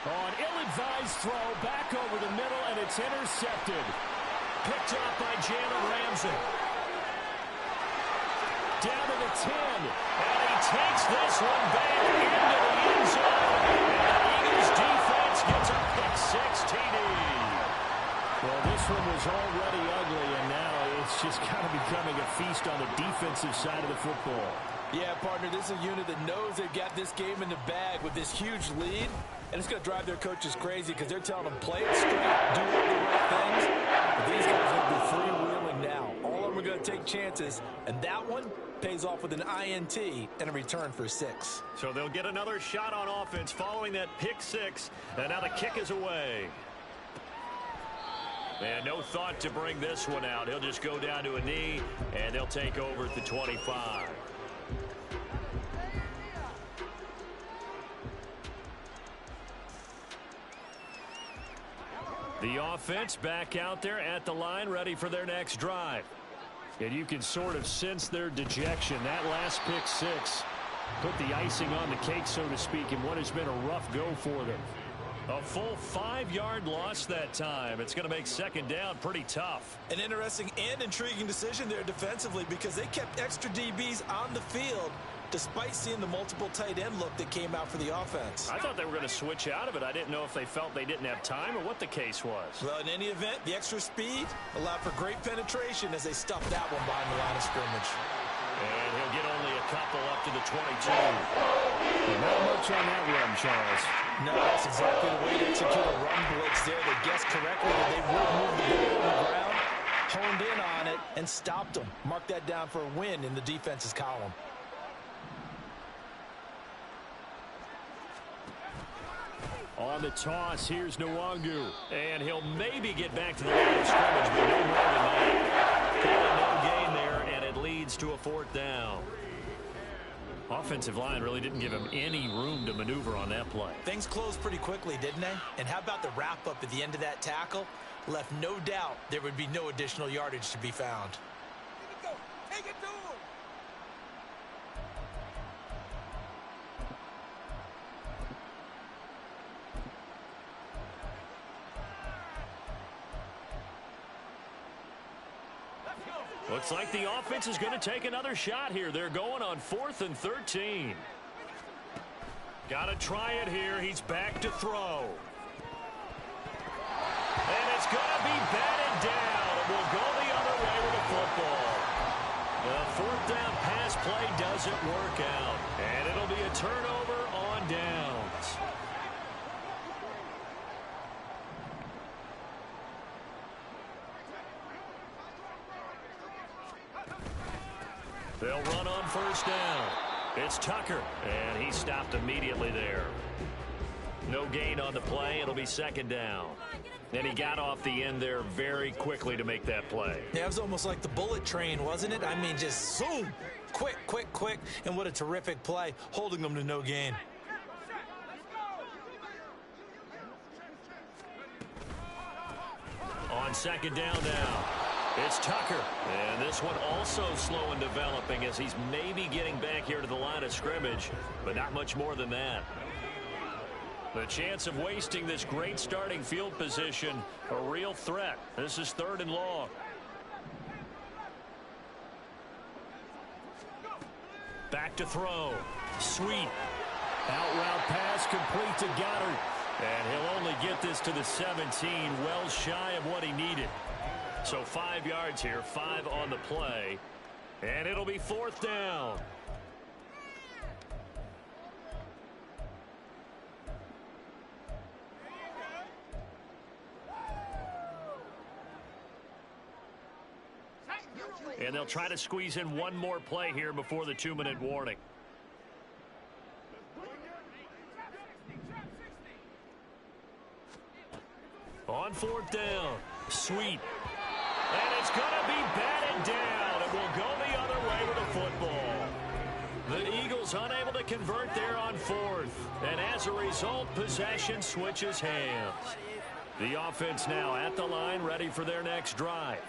Speaker 1: On ill-advised throw, back over the middle, and it's intercepted. Picked up by Jalen Ramsey. Down to the 10, and he takes this one back into the end zone. And the Eagles defense gets a pick-6 TD. Well, this one was already ugly, and now it's just kind of becoming a feast on the defensive side of the football.
Speaker 3: Yeah, partner, this is a unit that knows they've got this game in the bag with this huge lead, and it's going to drive their coaches crazy because they're telling them play it straight, do all the right things. But these guys are going to be freewheeling now. All of them are going to take chances, and that one pays off with an INT and a return for 6.
Speaker 1: So they'll get another shot on offense following that pick-6, and now the kick is away. And no thought to bring this one out. He'll just go down to a knee, and they'll take over at the 25. The offense back out there at the line, ready for their next drive. And you can sort of sense their dejection. That last pick-6 put the icing on the cake, so to speak, in what has been a rough go for them. A full 5-yard loss that time. It's going to make second down pretty tough.
Speaker 2: An interesting and intriguing decision there defensively because they kept extra DBs on the field despite seeing the multiple tight end look that came out for the offense.
Speaker 1: I thought they were going to switch out of it. I didn't know if they felt they didn't have time or what the case was.
Speaker 2: Well, in any event, the extra speed allowed for great penetration as they stuffed that one behind the line of scrimmage.
Speaker 1: And he'll get only a couple up to the 22. Not much on that run, Charles.
Speaker 2: No, that's exactly the way to execute a run blitz there. They guessed correctly that they would move the ball on the ground, honed in on it, and stopped them. Mark that down for a win in the defense's column.
Speaker 1: On the toss, here's Nwangu. And he'll maybe get back to the line of scrimmage, but no more than that. No gain there, and it leads to a 4th down. Offensive line really didn't give him any room to maneuver on that play.
Speaker 2: Things closed pretty quickly, didn't they? And how about the wrap-up at the end of that tackle? Left no doubt there would be no additional yardage to be found.
Speaker 5: Take it to him.
Speaker 1: Looks like the offense is going to take another shot here. They're going on 4th and 13. Got to try it here. He's back to throw. And it's going to be batted down. It will go the other way with the football. The 4th down pass play doesn't work out. And it'll be a turnover on downs. They'll run on 1st down. It's Tucker, and he stopped immediately there. No gain on the play. It'll be 2nd down. And he got off the end there very quickly to make that play.
Speaker 2: Yeah, it was almost like the bullet train, wasn't it? I mean, just zoom. Quick, quick, quick. And what a terrific play, holding them to no gain.
Speaker 1: On 2nd down now. It's Tucker, and this one also slow in developing as he's maybe getting back here to the line of scrimmage, but not much more than that. The chance of wasting this great starting field position, a real threat. This is 3rd and long. Back to throw. Sweet. Out route pass complete to Goddard. And he'll only get this to the 17, well shy of what he needed. So 5 yards here, 5 on the play. And it'll be 4th down. And they'll try to squeeze in one more play here before the 2-minute warning. On 4th down. Sweet. And it's going to be batted down. It will go the other way with the football. The Eagles unable to convert there on 4th. And as a result, possession switches hands. The offense now at the line, ready for their next drive.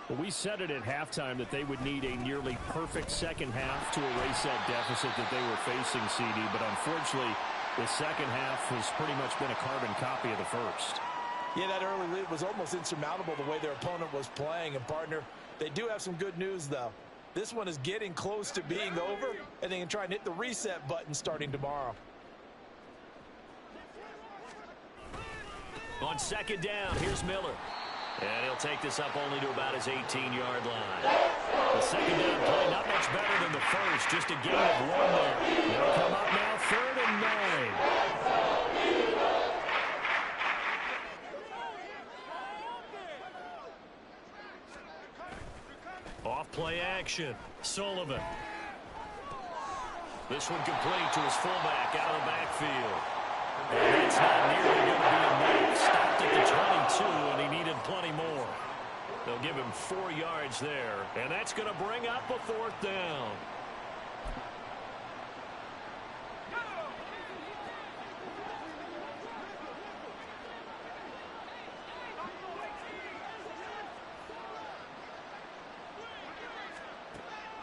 Speaker 1: Well, we said it at halftime that they would need a nearly perfect second half to erase that deficit that they were facing, CD. But unfortunately, the second half has pretty much been a carbon copy of the first.
Speaker 3: Yeah, that early lead was almost insurmountable the way their opponent was playing. And, partner, they do have some good news, though. This one is getting close to being over, and they can try and hit the reset button starting tomorrow.
Speaker 1: On 2nd down, here's Miller. And he'll take this up only to about his 18-yard line. The 2nd down play not much better than the first, just a gain of 1 there. They'll come up now 3rd and 9. Off play action. Sullivan. This one complete to his fullback out of the backfield. And it's not nearly going to be enough. Stopped at the 22, and he needed plenty more. They'll give him 4 yards there, and that's going to bring up a 4th down.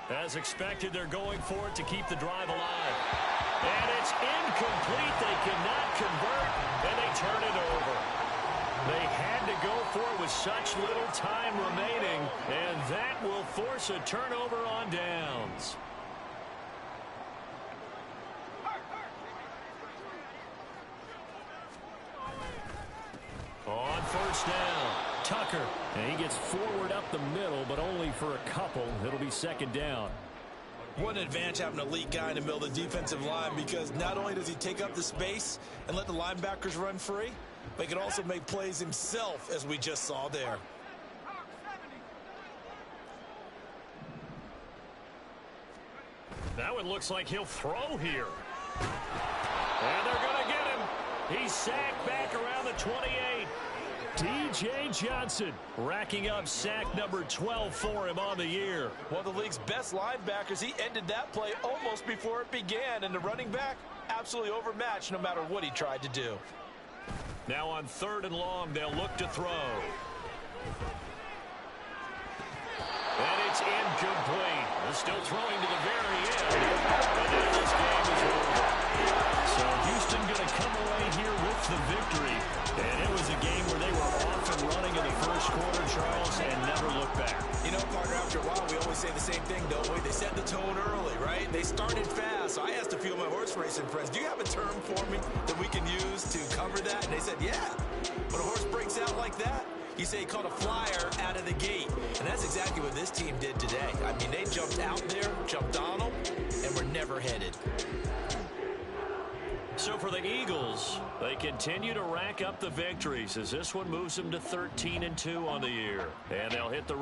Speaker 1: As expected, they're going for it to keep the drive alive. And it's incomplete. They cannot convert, and they turn it over. They had to go for it with such little time remaining, and that will force a turnover on downs. On first down, Tucker. And he gets forward up the middle, but only for a couple. It'll be second down.
Speaker 2: What an advantage having an elite guy in the middle of the defensive line, because not only does he take up the space and let the linebackers run free, but he can also make plays himself, as we just saw there.
Speaker 1: Now it looks like he'll throw here. And they're going to get him. He's sacked back around the 28. D.J. Johnson racking up sack number 12 for him on the year.
Speaker 2: One of the league's best linebackers. He ended that play almost before it began, and the running back absolutely overmatched no matter what he tried to do.
Speaker 1: Now on third and long, they'll look to throw. And it's incomplete. They're still throwing to the very end. And now this game is over. So Houston going to come away here with the victory. And it was a game where they were off and running in the first quarter, Charles, and never looked back.
Speaker 2: You know, partner, after a while, we always say the same thing, don't we? They set the tone early, right? They started fast. So I asked a few of my horse racing friends, do you have a term for me that we can use to cover that? And they said, yeah. When a horse breaks out like that, you say he caught a flyer out of the gate. And that's exactly what this team did today. I mean, they jumped out there, jumped on them, and were never headed.
Speaker 1: So for the Eagles, they continue to rack up the victories as this one moves them to 13-2 on the year. And they'll hit the road.